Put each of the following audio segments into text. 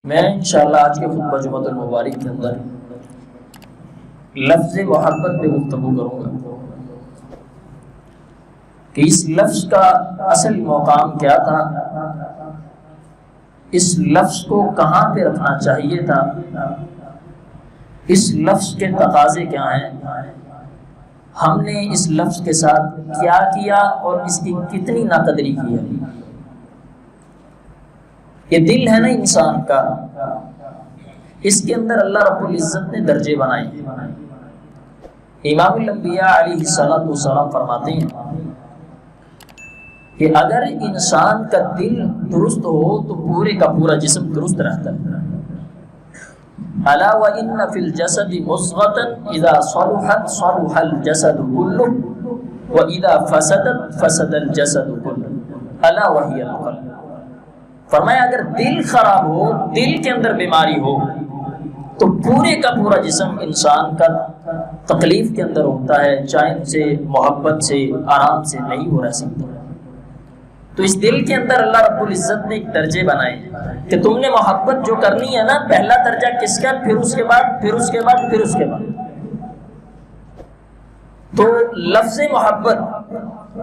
میں انشاءاللہ آج کے خطبہ جمعۃ المبارک کے اندر لفظ محبت پہ گفتگو کروں گا کہ اس لفظ کا اصل مقام کیا تھا، اس لفظ کو کہاں پہ رکھنا چاہیے تھا، اس لفظ کے تقاضے کیا ہیں، ہم نے اس لفظ کے ساتھ کیا کیا اور اس کی کتنی ناقدری کی ہے۔ یہ دل ہے نا انسان کا، اس کے اندر اللہ رب العزت نے درجے بنائے ہیں۔ امام الانبیاء علیہ الصلوۃ والسلام فرماتے ہیں کہ اگر انسان کا دل درست ہو تو پورے کا پورا جسم درست رہتا ہے۔ الا وان فی الجسد مضغۃ اذا صلحت صلح الجسد كله واذا فسدت فسد الجسد كله الا وهي القلب۔ فرمایا اگر دل خراب ہو، دل کے اندر بیماری ہو تو پورے کا پورا جسم انسان کا تکلیف کے اندر ہوتا ہے، چین سے، محبت سے، آرام سے نہیں ہو رہ سکتا۔ تو اس دل کے اندر اللہ رب العزت نے ایک درجے بنائے ہیں کہ تم نے محبت جو کرنی ہے نا، پہلا درجہ کس کا، پھر اس کے بعد، پھر اس کے بعد، پھر اس کے بعد۔ تو لفظ محبت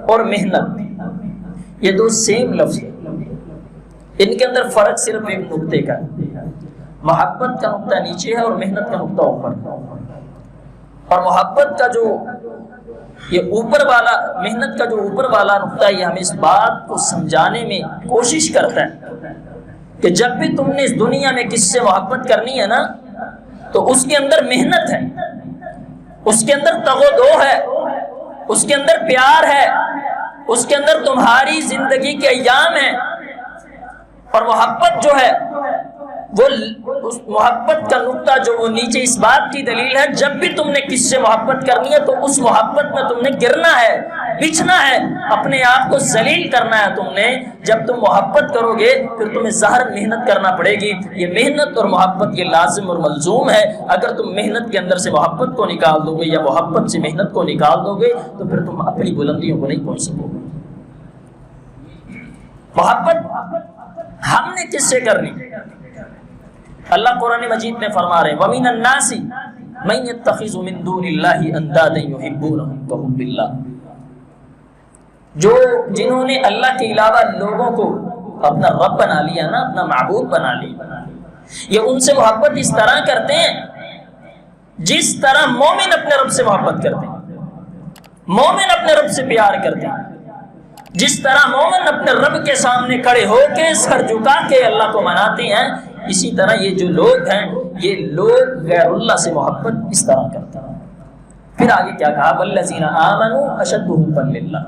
اور محنت یہ دو سیم لفظ ہیں، ان کے اندر فرق صرف ایک نقطے کا ہے۔ محبت کا نقطہ نیچے ہے اور محنت کا نقطہ اوپر ہے۔ اور محبت کا جو یہ اوپر والا، محنت کا جو اوپر والا نقطہ، یہ ہمیں اس بات کو سمجھانے میں کوشش کرتا ہے کہ جب بھی تم نے اس دنیا میں کس سے محبت کرنی ہے نا، تو اس کے اندر محنت ہے، اس کے اندر تگ و دو ہے، اس کے اندر پیار ہے، اس کے اندر تمہاری زندگی کے ایام ہیں۔ اور محبت جو ہے وہ اس محبت کا نقطہ جو وہ نیچے اس بات کی دلیل ہے، جب بھی تم نے کس سے محبت کرنی ہے تو اس محبت میں تم نے گرنا ہے، بچھنا ہے، اپنے آپ کو ذلیل کرنا ہے تم نے۔ جب تم محبت کرو گے پھر تمہیں ظاہر محنت کرنا پڑے گی۔ یہ محنت اور محبت یہ لازم اور ملزوم ہے۔ اگر تم محنت کے اندر سے محبت کو نکال دو گے یا محبت سے محنت کو نکال دو گے تو پھر تم اپنی بلندیوں کو نہیں پہنچ سکو گے۔ محبت ہم نے کس سے کرنی؟ اللہ قرآن مجید میں فرما رہے ہیں وَمِنَ النَّاسِ مَن يَتَّخِذُ مِن دُونِ اللَّهِ أَندَادًا يُحِبُّونَهُمْ كَحُبِّ اللَّهِ، جو جنہوں نے اللہ کے علاوہ لوگوں کو اپنا رب بنا لیا نا، اپنا معبود بنا لیا، یہ ان سے محبت اس طرح کرتے ہیں جس طرح مومن اپنے رب سے محبت کرتے ہیں، مومن اپنے رب سے پیار کرتے ہیں۔ جس طرح مومن اپنے رب کے سامنے کھڑے ہو کے سر جھکا کے اللہ کو مناتے ہیں، اسی طرح یہ جو لوگ ہیں یہ لوگ غیر اللہ سے محبت اس طرح کرتے ہیں۔ پھر آگے کیا کہا، وَالَّذِينَ آمَنُوا أَشَدُّ حُبًّا لِلَّهِ،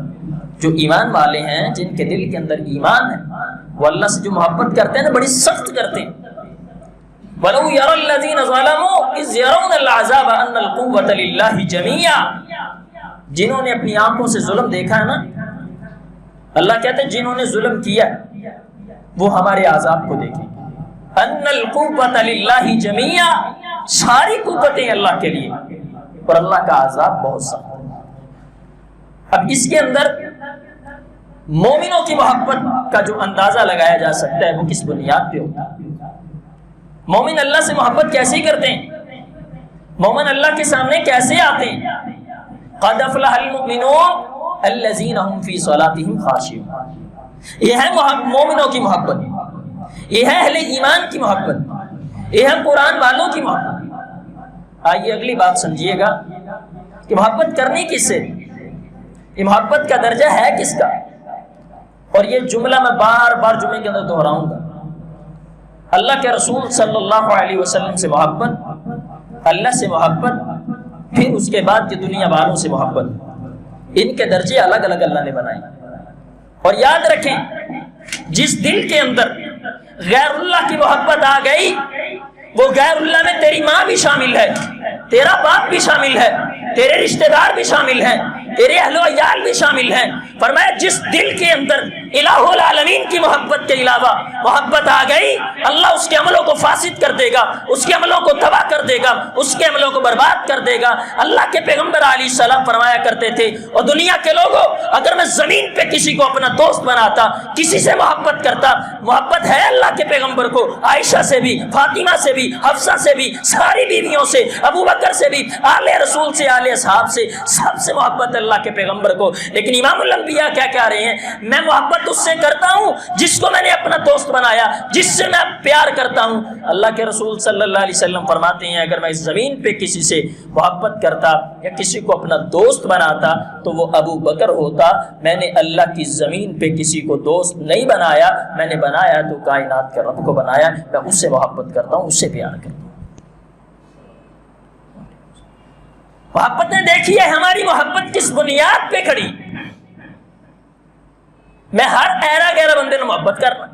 جو ایمان والے ہیں، جن کے دل کے اندر ایمان ہے، وہ اللہ سے جو محبت کرتے ہیں نا بڑی سخت کرتے ہیں۔ وَلَوْ يَرَى الَّذِينَ ظَلَمُوا إِذْ يَرَوْنَ الْعَذَابَ أَنَّ الْقُوَّةَ لِلَّهِ جَمِيعًا، جنہوں نے اپنی آنکھوں سے ظلم دیکھا ہے نا، اللہ کہتے ہیں جنہوں نے ظلم کیا وہ ہمارے عذاب کو دیکھیں گے۔ ان القوۃ للہ جميعا، ساری قوتیں اللہ کے لیے، اور اللہ کا عذاب بہت سخت ہے۔ اب اس کے اندر مومنوں کی محبت کا جو اندازہ لگایا جا سکتا ہے وہ کس بنیاد پہ ہوتا ہے؟ مومن اللہ سے محبت کیسے کرتے ہیں؟ مومن اللہ کے سامنے کیسے آتے ہیں؟ قد افلح المؤمنون الذین هم فی صلاتهم خاشعون، یہ ہے مومنوں کی محبت، یہ ہے اہل ایمان کی محبت، یہ ہے قرآن والوں کی محبت۔ آئیے اگلی بات سمجھیے گا کہ محبت کرنی کس سے، یہ محبت کا درجہ ہے کس کا؟ اور یہ جملہ میں بار بار جمعے کے اندر دہراؤں گا۔ اللہ کے رسول صلی اللہ علیہ وسلم سے محبت، اللہ سے محبت، پھر اس کے بعد یہ دنیا والوں سے محبت، ان کے درجے الگ الگ اللہ نے بنائے۔ اور یاد رکھیں جس دل کے اندر غیر اللہ کی محبت آ گئی، وہ غیر اللہ میں تیری ماں بھی شامل ہے، تیرا باپ بھی شامل ہے، تیرے رشتہ دار بھی شامل ہیں، تیرے اہل و عیال بھی شامل ہیں۔ فرمایا جس دل کے اندر الہ العالمین کی محبت کے علاوہ محبت آ گئی، اللہ اس کے عملوں کو فاسد کر دے گا، اس کے عملوں کو تباہ کر دے گا، اس کے عملوں کو برباد کر دے گا۔ اللہ کے پیغمبر علیہ السلام فرمایا کرتے تھے، اور دنیا کے لوگوں اگر میں زمین پہ کسی کو اپنا دوست بناتا، کسی سے محبت کرتا، محبت ہے اللہ کے پیغمبر کو عائشہ سے بھی، فاطمہ سے بھی، حفصہ سے بھی، ساری بیویوں سے، ابو بکر سے بھی، آل رسول سے، آل اصحاب سے، سب سے محبت اللہ کے پیغمبر کو۔ لیکن امام الانبیاء کیا کہہ رہے ہیں؟ میں محبت اس سے کرتا ہوں جس کو میں نے اپنا دوست بنایا، جس سے میں پیار کرتا ہوں۔ اللہ کے رسول صلی اللہ علیہ وسلم فرماتے ہیں اگر میں اس زمین پہ کسی سے محبت کرتا یا کسی کو اپنا دوست بناتا تو وہ ابو بکر ہوتا۔ میں نے اللہ کی زمین پہ کسی کو دوست نہیں بنایا، میں نے بنایا تو کائنات کے رب کو بنایا۔ میں اس سے محبت کرتا ہوں، اس سے پیار کرتا ہوں۔ محبت نے دیکھی ہے ہماری محبت کس بنیاد پہ کھڑی۔ میں ہر ایرا گہرا بندے نے محبت کرنا،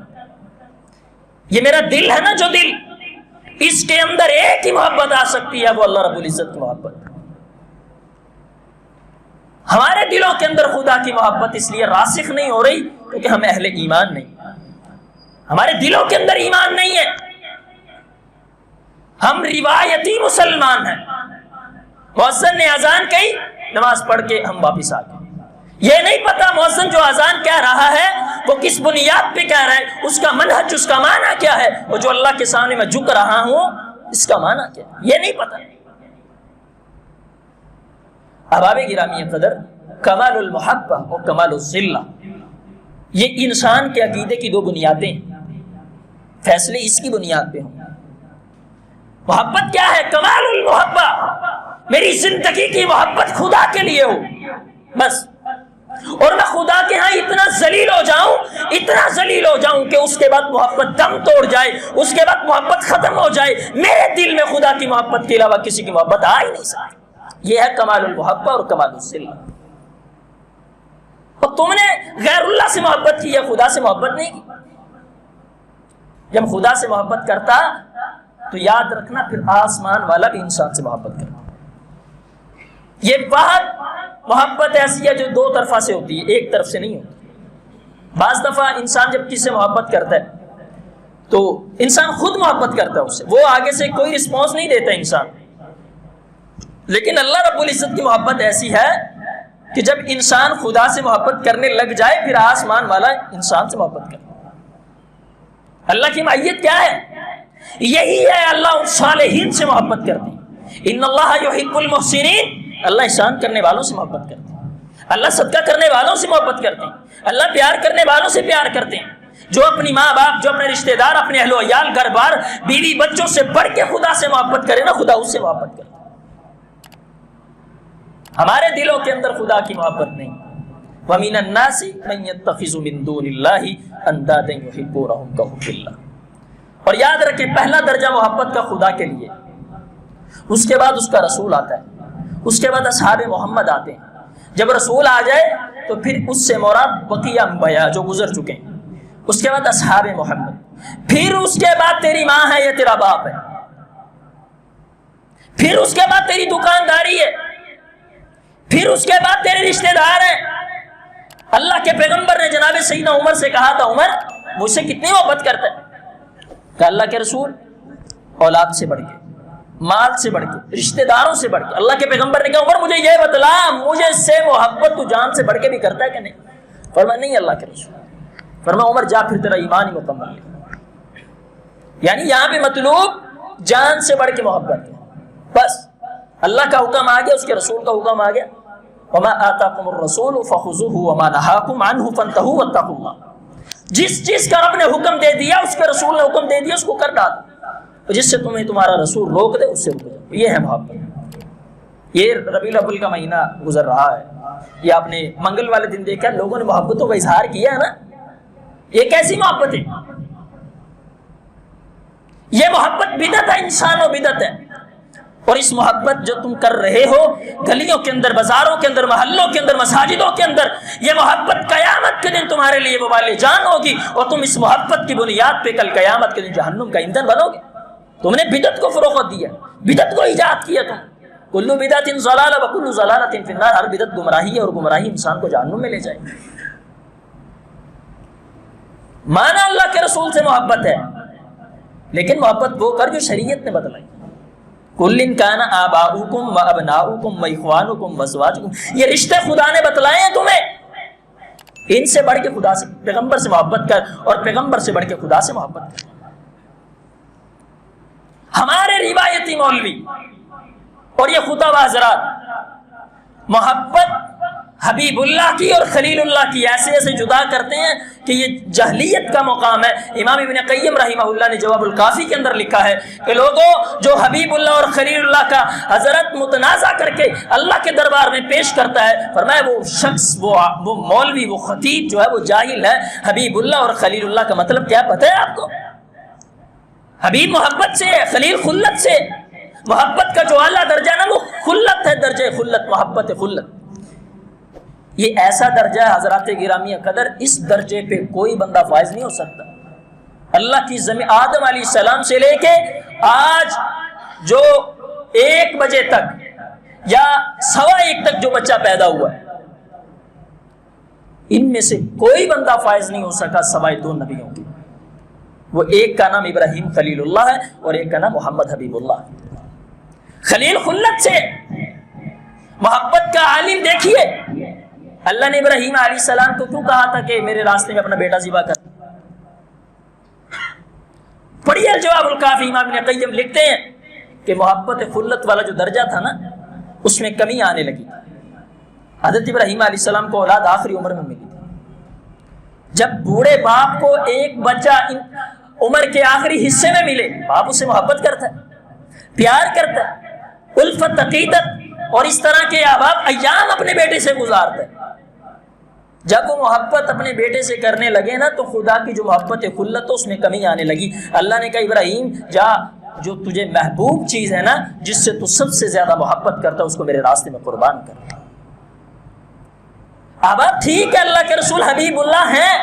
یہ میرا دل ہے نا، جو دل اس کے اندر ایک ہی محبت آ سکتی ہے، وہ اللہ رب العزت کی محبت۔ ہمارے دلوں کے اندر خدا کی محبت اس لیے راسخ نہیں ہو رہی کیونکہ ہم اہل ایمان نہیں، ہمارے دلوں کے اندر ایمان نہیں ہے، ہم روایتی مسلمان ہیں۔ مؤذن نے اذان کہی، نماز پڑھ کے ہم واپس آ گئے، یہ نہیں پتا مؤذن جو اذان کہہ رہا ہے وہ کس بنیاد پہ کہہ رہا ہے، اس کا منہج، اس کا معنی کیا ہے، وہ جو اللہ کے سامنے میں جھک رہا ہوں اس کا معنی کیا ہے، یہ نہیں پتا۔ احباب گرامی قدر، کمال المحبہ اور کمال الذلہ، یہ انسان کے عقیدے کی دو بنیادیں، فیصلے اس کی بنیاد پہ ہوں۔ محبت کیا ہے؟ کمال المحبہ، میری زندگی کی محبت خدا کے لیے ہو بس، اور میں خدا کے ہاں اتنا ذلیل ہو جاؤں، اتنا ذلیل ہو جاؤں کہ اس کے بعد محبت دم توڑ جائے، اس کے بعد محبت ختم ہو جائے، میرے دل میں خدا کی محبت کے علاوہ کسی کی محبت آ ہی نہیں سکتی۔ یہ ہے کمال المحبہ اور کمال الذلہ۔ اور تم نے غیر اللہ سے محبت کی ہے، خدا سے محبت نہیں کی۔ جب خدا سے محبت کرتا تو یاد رکھنا پھر آسمان والا بھی انسان سے محبت کرتا۔ یہ بہت محبت ایسی ہے جو دو طرفہ سے ہوتی ہے، ایک طرف سے نہیں ہوتی۔ بعض دفعہ انسان جب کسی سے محبت کرتا ہے تو انسان خود محبت کرتا ہے اس سے، وہ آگے سے کوئی رسپانس نہیں دیتا انسان، لیکن اللہ رب العزت کی محبت ایسی ہے کہ جب انسان خدا سے محبت کرنے لگ جائے پھر آسمان والا انسان سے محبت کرتا ہے۔ اللہ کی معیت کیا ہے؟ یہی ہے اللہ صالحین سے محبت کرتے ہیں۔ ان اللہ یحب المحسنین، اللہ احسان کرنے والوں سے محبت کرتے ہیں، اللہ صدقہ کرنے والوں سے محبت کرتے ہیں، اللہ پیار کرنے والوں سے پیار کرتے ہیں۔ جو اپنی ماں باپ، جو اپنے رشتہ دار، اپنے اہل و عیال، گھر بار، بیوی بچوں سے بڑھ کے خدا سے محبت کرے نا، خدا اس سے محبت کرتا ہے۔ ہمارے دلوں کے اندر خدا کی محبت نہیں۔ وَمِنَ النَّاسِ مَن يَتَّخِذُ مِن دُونِ اللَّهِ أَندَادًا يُحِبُّونَهُمْ كَحُبِّ اللَّهِ۔ اور یاد رکھیں پہلا درجہ محبت کا خدا کے لیے، اس کے بعد اس کا رسول آتا ہے، اس کے بعد اصحاب محمد آتے ہیں۔ جب رسول آ جائے تو پھر اس سے مراد بقیہ انبیاء جو گزر چکے ہیں، اس کے بعد اصحاب محمد، پھر اس کے بعد تیری ماں ہے یا تیرا باپ ہے، پھر اس کے بعد تیری دکانداری ہے، پھر اس کے بعد تیرے رشتہ دار ہیں۔ اللہ کے پیغمبر نے جناب سیدنا عمر سے کہا تھا، عمر مجھ سے کتنی محبت کرتا ہے؟ کہ اللہ کے رسول اولاد سے بڑھ کے، مال سے بڑھ کے، رشتہ داروں سے بڑھ کے۔ اللہ کے پیغمبر نے کہا عمر مجھے یہ بتلا، مجھے سے محبت تو جان سے بڑھ کے بھی کرتا ہے کہ نہیں؟ فرمایا نہیں اللہ کے رسول۔ فرمایا عمر جا پھر تیرا ایمان ہی مکمل ہے۔ یعنی یہاں پہ مطلوب جان سے بڑھ کے محبت ہے، بس اللہ کا حکم آ گیا، اس کے رسول کا حکم آ گیا، وما آتاکم الرسول فخذوہ وما نہاکم عنہ فانتہوا واتقوا اللہ۔ جس چیز کا رب نے حکم دے دیا، اس کے رسول نے حکم دے دیا، اس کو کر ڈالو، جس سے تمہیں تمہارا رسول روک دے اس سے رک جاؤ۔ یہ ہے محبت۔ یہ ربیع الاول کا مہینہ گزر رہا ہے، یہ آپ نے منگل والے دن دیکھا لوگوں نے محبتوں کا اظہار کیا ہے نا، یہ کیسی محبت ہے؟ یہ محبت بدعت ہے، انسان و بدعت ہے۔ اور اس محبت جو تم کر رہے ہو گلیوں کے اندر، بازاروں کے اندر، محلوں کے اندر، مساجدوں کے اندر، یہ محبت قیامت کے دن تمہارے لیے وبال جان ہوگی، اور تم اس محبت کی بنیاد پہ کل قیامت کے دن جہنم کا ایندھن بنو گے۔ تم نے بدعت کو فروغ دیا، بدعت کو ایجاد کیا تم۔ کل بدعت ضلالہ وکل ضلالۃ فی النار، ہر بدعت گمراہی ہے اور گمراہی انسان کو جہنم میں لے جائے۔ مانا اللہ کے رسول سے محبت ہے، لیکن محبت وہ کر جو شریعت نے بتلائی. کل کان آباؤکم و ابناؤکم و اخوانکم و ازواجکم، یہ رشتے خدا نے بتلائے ہیں تمہیں. ان سے بڑھ کے خدا سے، پیغمبر سے محبت کر، اور پیغمبر سے بڑھ کے خدا سے محبت کر. ہمارے روایتی مولوی اور یہ خطبہ حضرات محبت حبیب اللہ کی اور خلیل اللہ کی ایسے ایسے جدا کرتے ہیں کہ یہ جہلیت کا مقام ہے. امام ابن قیم رحمہ اللہ نے جواب الکافی کے اندر لکھا ہے کہ لوگوں جو حبیب اللہ اور خلیل اللہ کا حضرت متنازع کر کے اللہ کے دربار میں پیش کرتا ہے، فرمایا وہ شخص، وہ مولوی، وہ خطیب جو ہے وہ جاہل ہے. حبیب اللہ اور خلیل اللہ کا مطلب کیا پتہ ہے آپ کو؟ حبیب محبت سے، خلیل خلت سے. محبت کا جو اعلیٰ درجہ نا وہ خلت ہے، درجہ خلت، محبت خلت. یہ ایسا درجہ ہے حضرات گرامی قدر، اس درجے پہ کوئی بندہ فائز نہیں ہو سکتا. اللہ کی زمین آدم علیہ السلام سے لے کے آج جو 1 بجے تک یا 1:15 تک جو بچہ پیدا ہوا ہے، ان میں سے کوئی بندہ فائز نہیں ہو سکا سوائے 2 نبیوں کی. وہ ایک کا نام ابراہیم خلیل اللہ ہے اور ایک کا نام محمد حبیب اللہ ہے. خلیل خلت سے، محبت کا عالم دیکھیے. اللہ نے ابراہیم علیہ السلام کو کیوں کہا تھا کہ میرے راستے میں اپنا بیٹا ذبح کر؟ پڑھیے جواب الکافی. امام ابن قیم لکھتے ہیں کہ محبت خلت والا جو درجہ تھا نا، اس میں کمی آنے لگی. حضرت ابراہیم علیہ السلام کو اولاد آخری عمر میں ملی تھی. جب بوڑھے باپ کو ایک بچہ عمر کے آخری حصے میں ملے، باپ اسے محبت کرتا ہے، پیار کرتا ہے، الفت عقیدت اور اس طرح کے احباب ایام اپنے بیٹے سے گزارتا ہے. جب وہ محبت اپنے بیٹے سے کرنے لگے نا تو خدا کی جو محبت خلت ہے اس میں کمی آنے لگی. اللہ نے کہا ابراہیم جا، جو تجھے محبوب چیز ہے نا، جس سے تو سب سے زیادہ محبت کرتا، اس کو میرے راستے میں قربان کر. احباب ٹھیک ہے اللہ کے رسول حبیب اللہ ہیں،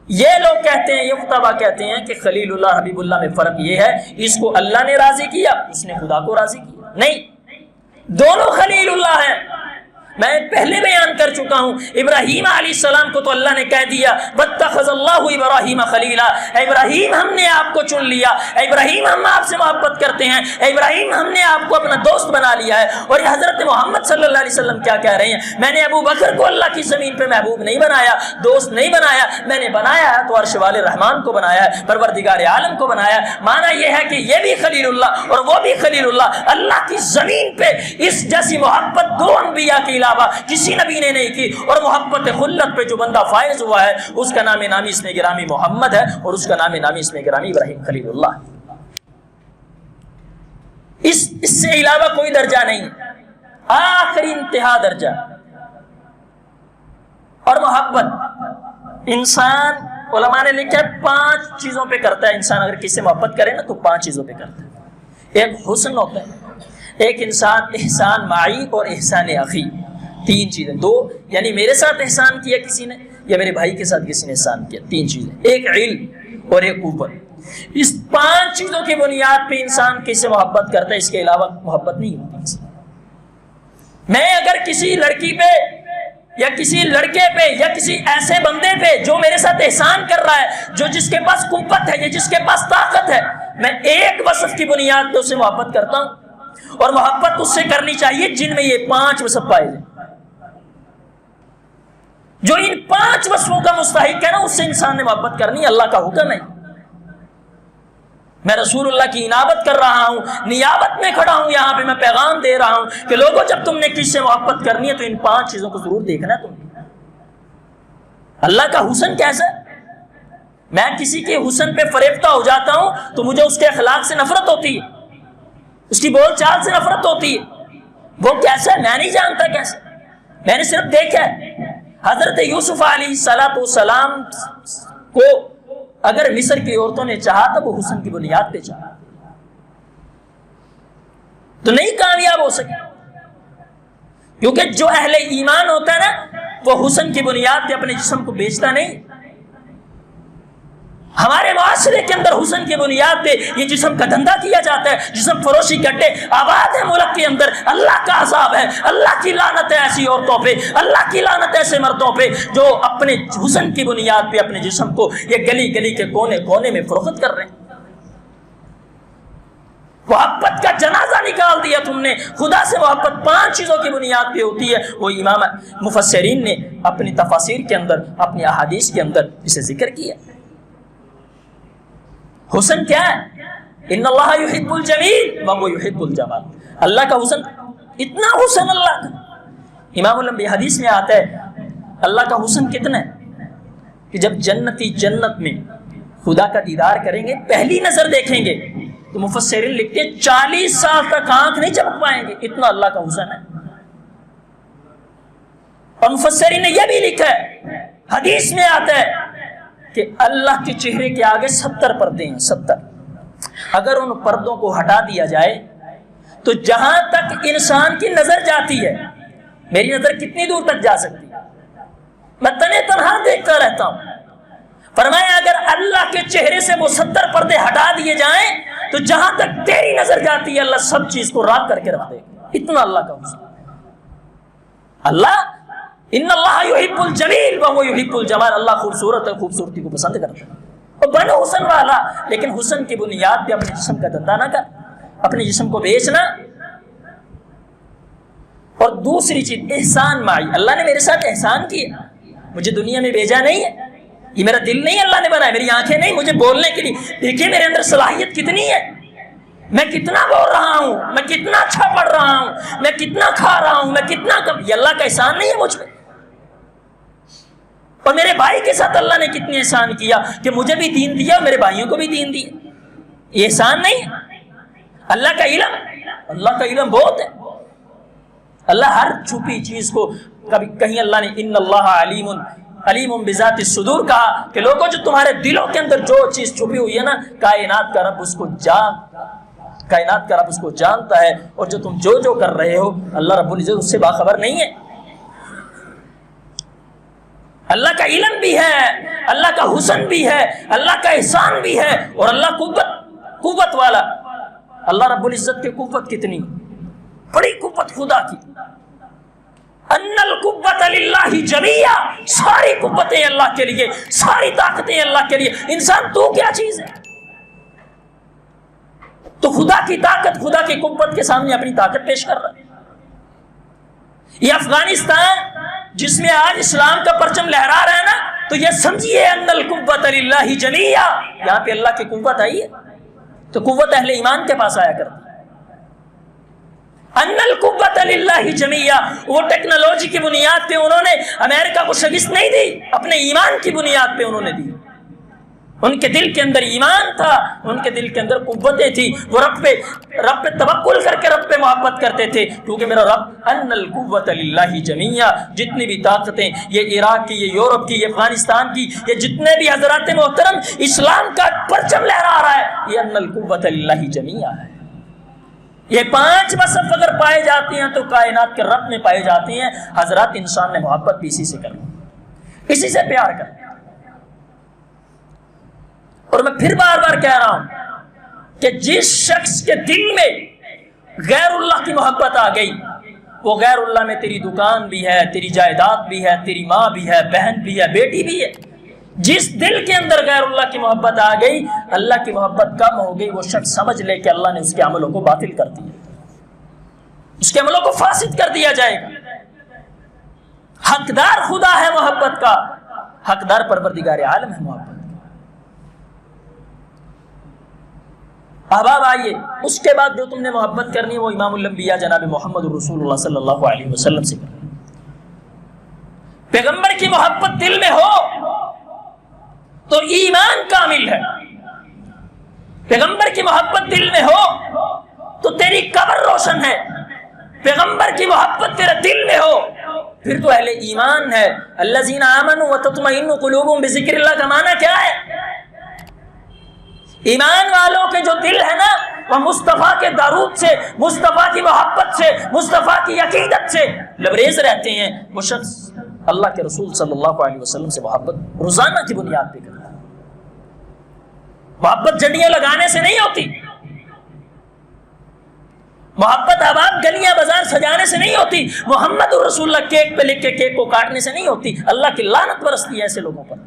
یہ لوگ کہتے ہیں، یہ خطبہ کہتے ہیں کہ خلیل اللہ حبیب اللہ میں فرق یہ ہے، اس کو اللہ نے راضی کیا، اس نے خدا کو راضی کیا. نہیں، دونوں خلیل اللہ ہیں. میں پہلے بیان کر چکا ہوں، ابراہیم علیہ السلام کو تو اللہ نے کہہ دیا واتخذ اللہ ابراہیم خلیلا، ابراہیم ہم نے آپ کو چن لیا، ابراہیم ہم آپ سے محبت کرتے ہیں، ابراہیم ہم نے آپ کو اپنا دوست بنا لیا ہے. اور یہ حضرت محمد صلی اللہ علیہ وسلم کیا کہہ رہے ہیں؟ میں نے ابو بکر کو اللہ کی زمین پہ محبوب نہیں بنایا، دوست نہیں بنایا، میں نے بنایا ہے تو عرش والے رحمان کو بنایا ہے، پروردگار عالم کو بنایا. مانا یہ ہے کہ یہ بھی خلیل اللہ اور وہ بھی خلیل اللہ. اللہ کی زمین پہ اس جیسی محبت 2 انبیاء کی کسی نبی نے نہیں کی. اور محبت خلت پہ جو بندہ فائز ہوا ہے اس کا نام نامی اسم گرامی محمد ہے اور اس کا نام نامی اسم گرامی ابراہیم خلیل اللہ. اس سے علاوہ کوئی درجہ نہیں، آخری انتہا درجہ. اور محبت انسان، علماء نے لکھا ہے 5 چیزوں پہ کرتا ہے انسان. اگر کسی سے محبت کرے نا تو 5 چیزوں پہ کرتا ہے. ایک حسن ہوتا ہے، ایک انسان احسان معی اور احسان اخی، 3 چیزیں. 2 یعنی میرے ساتھ احسان کیا کسی نے یا میرے بھائی کے ساتھ کسی نے احسان کیا، 3 چیزیں. ایک علم اور ایک اوپر. اس 5 چیزوں کی بنیاد پہ انسان کسی سے محبت کرتا ہے، اس کے علاوہ محبت نہیں ہوتی کسی. میں اگر کسی لڑکی پہ یا کسی لڑکے پہ یا کسی ایسے بندے پہ جو میرے ساتھ احسان کر رہا ہے، جو جس کے پاس قوت ہے یا جس کے پاس طاقت ہے، میں ایک وصف کی بنیاد پہ اسے محبت کرتا ہوں. اور محبت اس سے کرنی چاہیے جن میں یہ 5 وصف پائے جائیں. جو ان 5 وصفوں کا مستحق ہے نا، اس سے انسان نے محبت کرنی ہے. اللہ کا حکم ہے. میں رسول اللہ کی انابت کر رہا ہوں، نیابت میں کھڑا ہوں، یہاں پہ میں پیغام دے رہا ہوں کہ لوگوں جب تم نے کس سے محبت کرنی ہے تو ان 5 چیزوں کو ضرور دیکھنا ہے. تم اللہ کا حسن کیسا ہے؟ میں کسی کے حسن پہ فریفتہ ہو جاتا ہوں تو مجھے اس کے اخلاق سے نفرت ہوتی ہے، اس کی بول چال سے نفرت ہوتی ہے. وہ کیسا ہے میں نہیں جانتا کیسا، میں نے صرف دیکھا ہے. حضرت یوسف علیہ السلام کو اگر مصر کی عورتوں نے چاہا تو وہ حسن کی بنیاد پہ چاہا، تو نہیں کامیاب ہو سکے. کیونکہ جو اہل ایمان ہوتا ہے نا، وہ حسن کی بنیاد پہ اپنے جسم کو بیچتا نہیں. ہمارے معاشرے کے اندر حسن کی بنیاد پہ یہ جسم کا دھندا کیا جاتا ہے، جسم فروشی کے اڈے آباد ہے ملک کے اندر۔ اللہ کا عذاب ہے، اللہ کی لعنت ہے ایسی عورتوں پہ، اللہ کی لعنت ہے ایسے مردوں پہ جو اپنے حسن کی بنیاد پہ اپنے جسم کو یہ گلی گلی کے کونے کونے میں فروخت کر رہے ہیں۔ محبت کا جنازہ نکال دیا تم نے۔ خدا سے محبت 5 چیزوں کی بنیاد پہ ہوتی ہے، وہ امام مفسرین نے اپنی تفاسیر کے اندر، اپنی احادیث کے اندر اسے ذکر کیا۔ حسن کیا ہے؟ ان اللہ یحب الجمیل وهو یحب الجمال۔ اللہ کا حسن، اتنا حسن اللہ کا۔ امام الانبیاء حدیث میں آتا ہے اللہ کا حسن کتنا ہے کہ جب جنتی جنت میں خدا کا دیدار کریں گے، پہلی نظر دیکھیں گے تو مفسرین لکھتے ہیں 40 سال تک آنکھ نہیں چمک پائیں گے، اتنا اللہ کا حسن ہے۔ اور مفسرین نے یہ بھی لکھا ہے، حدیث میں آتا ہے کہ اللہ کے چہرے کے آگے 70 پردے ہیں، 70۔ اگر ان پردوں کو ہٹا دیا جائے تو جہاں تک انسان کی نظر جاتی ہے، میری نظر کتنی دور تک جا سکتی ہے؟ میں تنہا تنہا دیکھتا رہتا ہوں۔ فرمایا اگر اللہ کے چہرے سے وہ 70 پردے ہٹا دیے جائیں تو جہاں تک تیری نظر جاتی ہے اللہ سب چیز کو راک کر کے رکھ دے گا، اتنا اللہ کا حسن۔ اللہ ان اللہ یحب الجمیل وهو یحب الجمال، اللہ خوبصورت ہے، خوبصورتی کو پسند کرتا ہے۔ اور بن حسن والا، لیکن حسن کی بنیاد پہ اپنے جسم کا دھندا نہ کر، اپنے جسم کو بیچنا۔ اور دوسری چیز احسان معی، اللہ نے میرے ساتھ احسان کیا، مجھے دنیا میں بھیجا نہیں ہے، یہ میرا دل نہیں اللہ نے بنایا، میری آنکھیں نہیں مجھے بولنے کے لیے۔ دیکھیے میرے اندر صلاحیت کتنی ہے، میں کتنا بول رہا ہوں، میں کتنا اچھا پڑھ رہا ہوں، میں کتنا کھا رہا ہوں، میں کتنا یہ اللہ کا احسان نہیں ہے مجھ پہ؟ اور میرے بھائی کے ساتھ اللہ نے کتنی احسان کیا کہ مجھے بھی دین دیا، میرے بھائیوں کو بھی دین دیا، یہ احسان نہیں ہے؟ اللہ کا علم، اللہ کا علم بہت ہے۔ اللہ ہر چھپی چیز کو، کبھی کہیں اللہ نے ان اللہ علیم علیم بذات الصدور کہا کہ لوگوں جو تمہارے دلوں کے اندر جو چیز چھپی ہوئی ہے نا، کائنات کا رب اس کو جانتا ہے، اور جو تم جو کر رہے ہو اللہ رب العزت اس سے باخبر نہیں ہے۔ اللہ کا علم بھی ہے، اللہ کا حسن بھی ہے، اللہ کا احسان بھی ہے، اور اللہ قوت والا۔ اللہ رب العزت کی قوت کتنی بڑی قوت خدا کی، ان القوت للہ جمیعا، ساری قوتیں اللہ کے لیے، ساری طاقتیں اللہ کے لیے۔ انسان تو کیا چیز ہے؟ تو خدا کی طاقت، خدا کی قوت کے سامنے اپنی طاقت پیش کر رہا ہے۔ یہ افغانستان جس میں آج اسلام کا پرچم لہرا رہا ہے نا، تو یہ سمجھیے ان القوت للہ جمیعا، یہاں پہ اللہ کی قوت آئی ہے تو قوت اہل ایمان کے پاس آیا کرتی ہے۔ ان القوت للہ جمیعا، وہ ٹیکنالوجی کی بنیاد پہ انہوں نے امریکہ کو شکست نہیں دی، اپنے ایمان کی بنیاد پہ انہوں نے دی۔ ان کے دل کے اندر ایمان تھا، ان کے دل کے اندر قوتیں تھی، وہ رب پہ توکل کر کے رب پہ محبت کرتے تھے، کیونکہ میرا رب ان القوت للہ جمیعا، جتنی بھی طاقتیں، یہ عراق کی، یہ یورپ کی، یہ افغانستان کی، یہ جتنے بھی حضرات محترم اسلام کا پرچم لہرا رہا ہے، یہ ان القوت للہ جمیعا ہے۔ یہ 5 وصف اگر پائے جاتے ہیں تو کائنات کے رب میں پائے جاتے ہیں۔ حضرات انسان نے محبت بھی اسی سے کرنا، اسی سے پیار کرنا۔ اور میں پھر بار بار کہہ رہا ہوں کہ جس شخص کے دل میں غیر اللہ کی محبت آ گئی، وہ غیر اللہ میں تیری دکان بھی ہے، تیری جائیداد بھی ہے، تیری ماں بھی ہے، بہن بھی ہے، بیٹی بھی ہے۔ جس دل کے اندر غیر اللہ کی محبت آ گئی، اللہ کی محبت کم ہو گئی، وہ شخص سمجھ لے کہ اللہ نے اس کے عملوں کو باطل کر دیا، اس کے عملوں کو فاسد کر دیا جائے گا۔ حقدار خدا ہے محبت کا، حقدار پروردگار عالم ہے محبت۔ احباب آئیے، اس کے بعد جو تم نے محبت کرنی ہے وہ امام الانبیاء جناب محمد رسول اللہ صلی اللہ علیہ وسلم سے کرنی۔ پیغمبر کی محبت دل میں ہو تو ایمان کامل ہے، پیغمبر کی محبت دل میں ہو تو تیری قبر روشن ہے، پیغمبر کی محبت تیرے دل میں ہو پھر تو اہل ایمان ہے۔ الذین آمنوا وتطمئن قلوبهم بذکر اللہ کا معنی کیا ہے؟ ایمان والوں کے جو دل ہے نا، وہ مصطفیٰ کے درود سے، مصطفیٰ کی محبت سے، مصطفیٰ کی عقیدت سے لبریز رہتے ہیں۔ وہ شخص اللہ کے رسول صلی اللہ علیہ وسلم سے محبت روزانہ کی بنیاد پہ کرتا ہے۔ محبت جھنڈیاں لگانے سے نہیں ہوتی، محبت آباد گلیاں بازار سجانے سے نہیں ہوتی، محمد رسول اللہ کیک پہ لکھ کے کیک کو کاٹنے سے نہیں ہوتی۔ اللہ کی لعنت برستی ہے ایسے لوگوں پر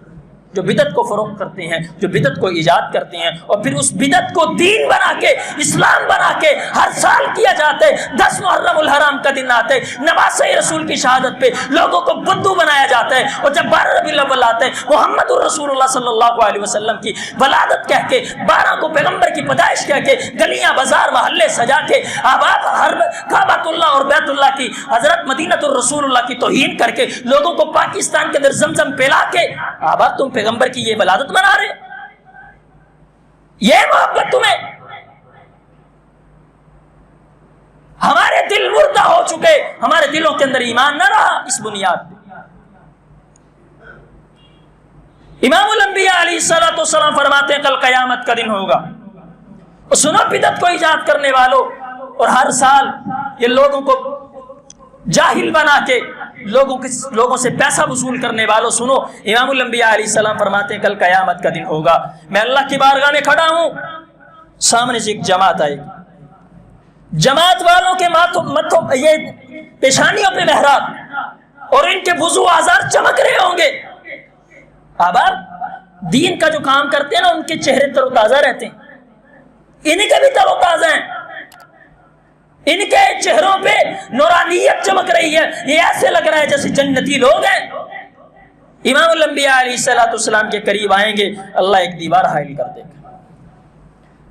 جو بدعت کو فروغ کرتے ہیں، جو بدعت کو ایجاد کرتے ہیں، اور پھر اس بدعت کو دین بنا کے، اسلام بنا کے ہر سال کیا جاتا ہے۔ 10 محرم الحرام کا دن آتے، نواسہ رسول کی شہادت پہ لوگوں کو بدھو بنایا جاتا ہے، اور جب 12 ربیع الاول آتے ہیں محمد رسول اللہ صلی اللہ علیہ وسلم کی ولادت کہہ کے، 12 کو پیغمبر کی پیدائش کہہ کے گلیاں بازار محلے سجا کے، آباد ہر کعبۃ اللہ اور بیت اللہ کی، حضرت مدینۃ الرسول اللہ کی توہین کر کے، لوگوں کو پاکستان کے اندر زمزم پلا کے، آباد تم پیغمبر کی یہ ولادت بنا رہے، یہ محبت تمہیں؟ ہمارے دل مردہ ہو چکے، ہمارے دلوں کے اندر ایمان نہ رہا اس بنیاد پہ۔ امام الانبیاء علیہ الصلوۃ والسلام فرماتے ہیں کل قیامت کا دن ہوگا، اور سنو بدعت کو ایجاد کرنے والوں اور ہر سال یہ لوگوں کو جاہل بنا کے لوگوں سے پیسہ وصول کرنے والوں، سنو امام الانبیاء علیہ السلام فرماتے ہیں کل قیامت کا دن ہوگا، میں اللہ کی بارگاہ میں کھڑا ہوں، سامنے سے ایک جماعت آئے گی، جماعت والوں کے ماتھوں یہ پیشانیوں پہ محراب اور ان کے وضو آزار چمک رہے ہوں گے۔ آپ دین کا جو کام کرتے ہیں نا، ان کے چہرے تر و تازہ رہتے ہیں، ان کے بھی تر و تازہ ہیں، ان کے چہروں پہ نورانیت چمک رہی ہے، یہ ایسے لگ رہا ہے جیسے جنتی لوگ ہیں۔ امام الانبیاء علیہ السلام کے قریب آئیں گے، اللہ ایک دیوار حائل کر دے گا،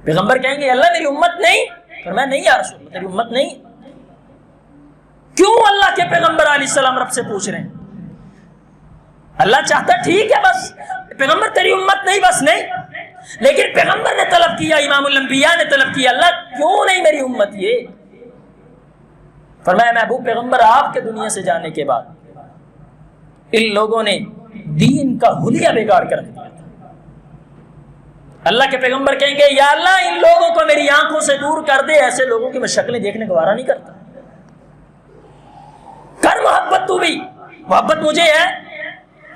پیغمبر کہیں گے اللہ میری امت نہیں، فرمایا نہیں یا رسول اللہ تیری امت نہیں۔ کیوں اللہ کے پیغمبر علیہ السلام رب سے پوچھ رہے ہیں؟ اللہ چاہتا ٹھیک ہے بس پیغمبر تیری امت نہیں، بس نہیں، لیکن پیغمبر نے طلب کیا، امام الانبیاء نے طلب کیا، اللہ کیوں نہیں میری امت؟ یہ فرمایا محبوب پیغمبر آپ کے دنیا سے جانے کے بعد ان لوگوں نے دین کا حلیہ بگاڑ کر رکھ دیا تھا۔ اللہ کے پیغمبر کہیں گے یا اللہ ان لوگوں کو میری آنکھوں سے دور کر دے، ایسے لوگوں کی میں شکلیں دیکھنے کو وارا نہیں کرتا۔ کر محبت تو بھی، محبت مجھے ہے،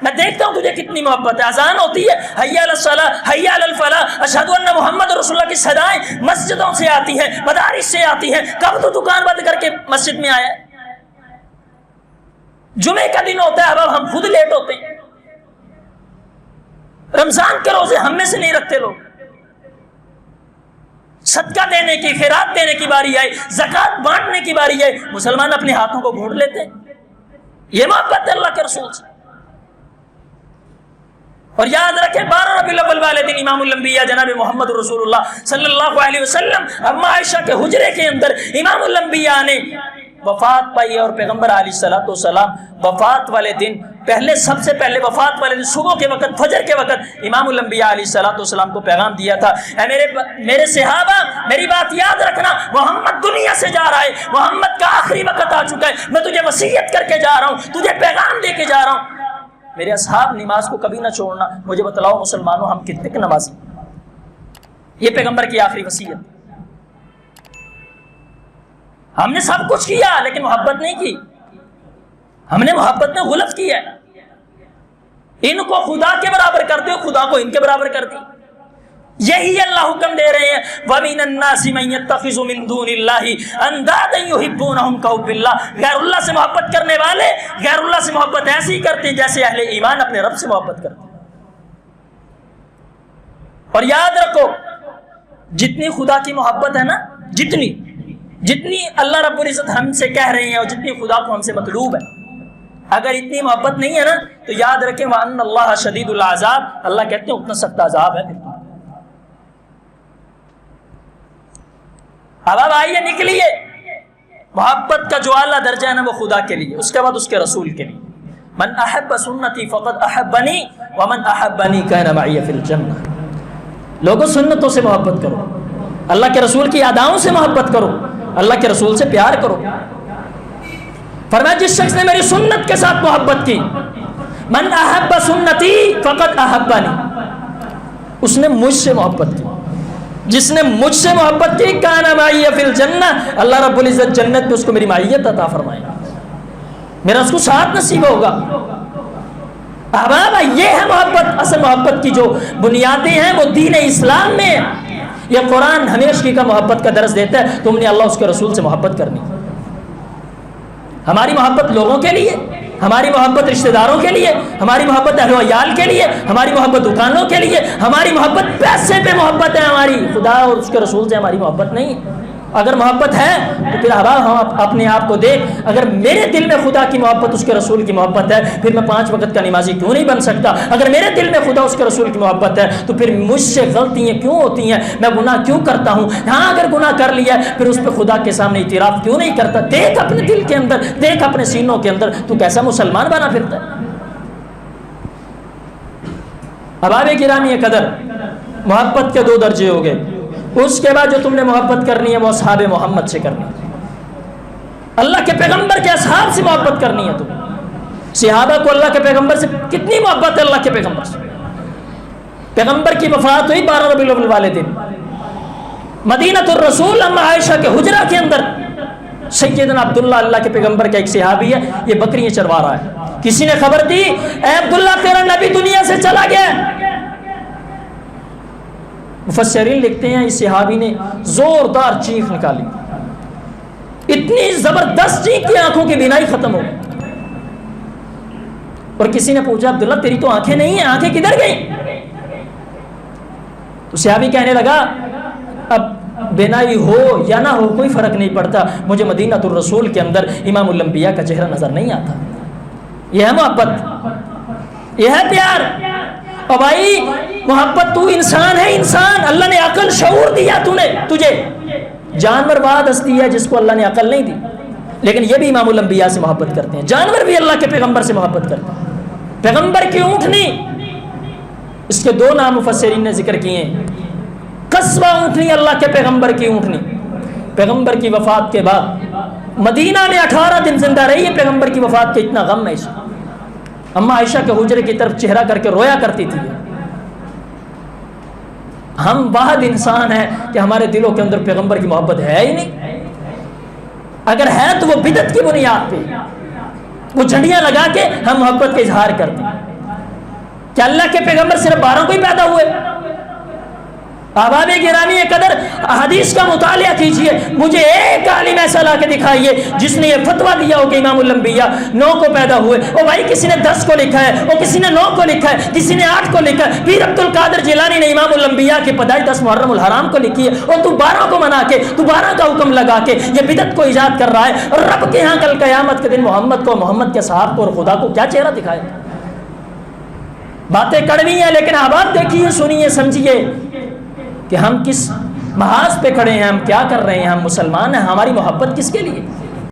میں دیکھتا ہوں تجھے کتنی محبت ہے۔ اذان ہوتی ہے حی علی الصلاۃ حی علی الفلاح اشہد ان محمد رسول اللہ کی صدائیں مسجدوں سے آتی ہیں، مدارس سے آتی ہیں۔ کب تو دکان بند کر کے مسجد میں آیا ہے؟ جمعے کا دن ہوتا ہے، اب ہم خود لیٹ ہوتے ہیں۔ رمضان کے روزے ہم میں سے نہیں رکھتے لوگ، صدقہ دینے کی، خیرات دینے کی باری آئی، زکوٰۃ بانٹنے کی باری آئی، مسلمان اپنے ہاتھوں کو گھونٹ لیتے ہیں۔ یہ محبت ہے اللہ کے رسول سے۔ اور یاد رکھیں 12 ربیع الاول والے دن امام الانبیاء جناب محمد رسول اللہ صلی اللہ علیہ وسلم اما عائشہ کے حجرے کے اندر امام الانبیاء نے وفات پائی، اور پیغمبر علیہ الصلوۃ والسلام وفات والے دن سب سے پہلے وفات والے دن صبح کے وقت، فجر کے وقت امام الانبیاء علیہ الصلوۃ والسلام کو پیغام دیا تھا، اے میرے صحابہ میری بات یاد رکھنا، محمد دنیا سے جا رہا ہے، محمد کا آخری وقت آ چکا ہے، میں تجھے وصیت کر کے جا رہا ہوں، تجھے پیغام دے کے جا رہا ہوں، میرے اصحاب نماز کو کبھی نہ چھوڑنا، مجھے بتلاؤ مسلمانوں ہم کتنے کے نمازی؟ یہ پیغمبر کی آخری وصیت۔ ہم نے سب کچھ کیا لیکن محبت نہیں کی، ہم نے محبت میں غلط کیا ہے، ان کو خدا کے برابر کر دو، خدا کو ان کے برابر کر دی۔ یہی اللہ حکم دے رہے ہیں وَمِنَ النَّاسِ مَن يَتَّخِذُ مِن دُونِ اللَّهِ أَندَادًا يُحِبُّونَهُمْ كَحُبِّ اللَّهِ، غیر اللہ سے محبت کرنے والے غیر اللہ سے محبت ایسی کرتے ہیں جیسے اہل ایمان اپنے رب سے محبت کرتے ہیں۔ اور یاد رکھو جتنی خدا کی محبت ہے نا، جتنی اللہ رب العزت ہم سے کہہ رہے ہیں اور جتنی خدا کو ہم سے مطلوب ہے، اگر اتنی محبت نہیں ہے نا تو یاد رکھیں وَأَنَّ اللَّهَ شَدِيدُ الْعَذَابِ، اللہ کہتے ہیں اتنا سخت عذاب ہے۔ اب آئیے نکلیے، محبت کا جو اعلیٰ درجہ ہے نا وہ خدا کے لیے، اس کے بعد اس کے رسول کے لیے۔ من احب سنتی فقد احبنی ومن احبنی کان معی فی الجنہ۔ لوگوں سنتوں سے محبت کرو، اللہ کے رسول کی اداؤں سے محبت کرو، اللہ کے رسول سے پیار کرو۔ فرمایا جس شخص نے میری سنت کے ساتھ محبت کی، من احب سنتی فقد احبنی، اس نے مجھ سے محبت کی، جس نے مجھ سے محبت کی کان معی فی الجنہ، اللہ رب العزت جنت میں اس کو میری معیت عطا فرمائے گا، میرا اس کو ساتھ نصیب ہوگا۔ احباب یہ ہے محبت. اصل محبت کی جو بنیادیں ہیں وہ دین اسلام میں. یہ قرآن ہمیشہ کا محبت کا درس دیتا ہے. تم نے اللہ اس کے رسول سے محبت کرنی. ہماری محبت لوگوں کے لیے, ہماری محبت رشتہ داروں کے لیے, ہماری محبت اہل و عیال کے لیے, ہماری محبت دکانوں کے لیے, ہماری محبت پیسے پہ محبت ہے. ہماری خدا اور اس کے رسول سے ہماری محبت نہیں. اگر محبت ہے تو پھر احباب ہم اپنے آپ کو دیکھ, اگر میرے دل میں خدا کی محبت اس کے رسول کی محبت ہے پھر میں 5 وقت کا نمازی کیوں نہیں بن سکتا؟ اگر میرے دل میں خدا اس کے رسول کی محبت ہے تو پھر مجھ سے غلطیاں کیوں ہوتی ہیں, میں گناہ کیوں کرتا ہوں؟ ہاں اگر گناہ کر لیا پھر اس پہ خدا کے سامنے اعتراف کیوں نہیں کرتا؟ دیکھ اپنے دل کے اندر, دیکھ اپنے سینوں کے اندر, تو کیسا مسلمان بنا پھرتا ہے. احباب گرامی قدر, محبت کے 2 درجے ہو گئے. اس کے بعد جو تم نے محبت کرنی ہے وہ اصحاب محمد سے کرنی ہے. اللہ کے پیغمبر کے اصحاب سے محبت کرنی ہے. تم صحابہ کو اللہ کے پیغمبر سے کتنی محبت ہے؟ اللہ کے پیغمبر سے. پیغمبر کی وفات ہوئی 12 ربیع الاول والے دن. مدینۃ الرسول اما عائشہ کے حجرہ کے اندر سیدنا عبداللہ, اللہ کے پیغمبر کا ایک صحابی ہے, یہ بکریاں چروا رہا ہے. کسی نے خبر دی, اے عبداللہ تیرا نبی دنیا سے چلا گیا. مفسرین لکھتے ہیں اس صحابی نے زوردار چیخ نکالی, اتنی زبردست چیخ کہ آنکھوں کی بینائی ختم ہو گئی. اور کسی نے پوچھا, عبداللہ تیری تو آنکھیں نہیں ہیں, آنکھیں کدھر گئیں؟ تو صحابی کہنے لگا, اب بینائی ہو یا نہ ہو کوئی فرق نہیں پڑتا, مجھے مدینۃ الرسول کے اندر امام الانبیاء کا چہرہ نظر نہیں آتا. یہ ہے محبت, یہ ہے پیار. اور بھائی محبت, تو انسان ہے, انسان, اللہ نے عقل شعور دیا تجھے. جانور بعد ہستی ہے جس کو اللہ نے عقل نہیں دی, لیکن یہ بھی امام الانبیاء سے محبت کرتے ہیں. جانور بھی اللہ کے پیغمبر سے محبت کرتے ہیں. پیغمبر کی اونٹنی, اس کے 2 نام مفسرین نے ذکر کیے ہیں. قصبہ اونٹنی, اللہ کے پیغمبر کی اونٹنی. پیغمبر کی وفات کے بعد مدینہ میں 18 دن زندہ رہی ہے. پیغمبر کی وفات کے اتنا غم ہے. اما عائشہ کے حجرے کی طرف چہرہ کر کے رویا کرتی تھی. ہم واحد انسان ہیں کہ ہمارے دلوں کے اندر پیغمبر کی محبت ہے ہی نہیں. اگر ہے تو وہ بدعت کی بنیاد پہ, وہ جھنڈیاں لگا کے ہم محبت کا اظہار کرتے ہیں. کیا اللہ کے پیغمبر صرف 12 کو ہی پیدا ہوئے؟ احباب گرامی قدر, حدیث کا مطالعہ کیجئے. مجھے ایک عالم ایسا لا کے دکھائیے جس نے یہ فتویٰ دیا ہو کہ امام الانبیاء 9 کو پیدا ہوئے. او بھائی کسی نے 10 کو لکھا ہے, اور کسی نے 9 کو لکھا ہے, کسی نے 8 کو لکھا ہے. پیر عبد القادر جیلانی نے امام الانبیاء کی پیدائش 10 محرم الحرام کو لکھی ہے, اور تو 12 کو منا کے, تو 12 کا حکم لگا کے یہ بدعت کو ایجاد کر رہا ہے. اور رب کے ہاں کل قیامت کے دن محمد کو, محمد کے صحابہ کو اور خدا کو کیا چہرہ دکھائے؟ باتیں کڑوی ہیں, لیکن احباب دیکھیے, سنیے, سمجھیے کہ ہم کس محاذ پہ کھڑے ہیں, ہم کیا کر رہے ہیں. ہم مسلمان ہیں, ہماری محبت کس کے لیے؟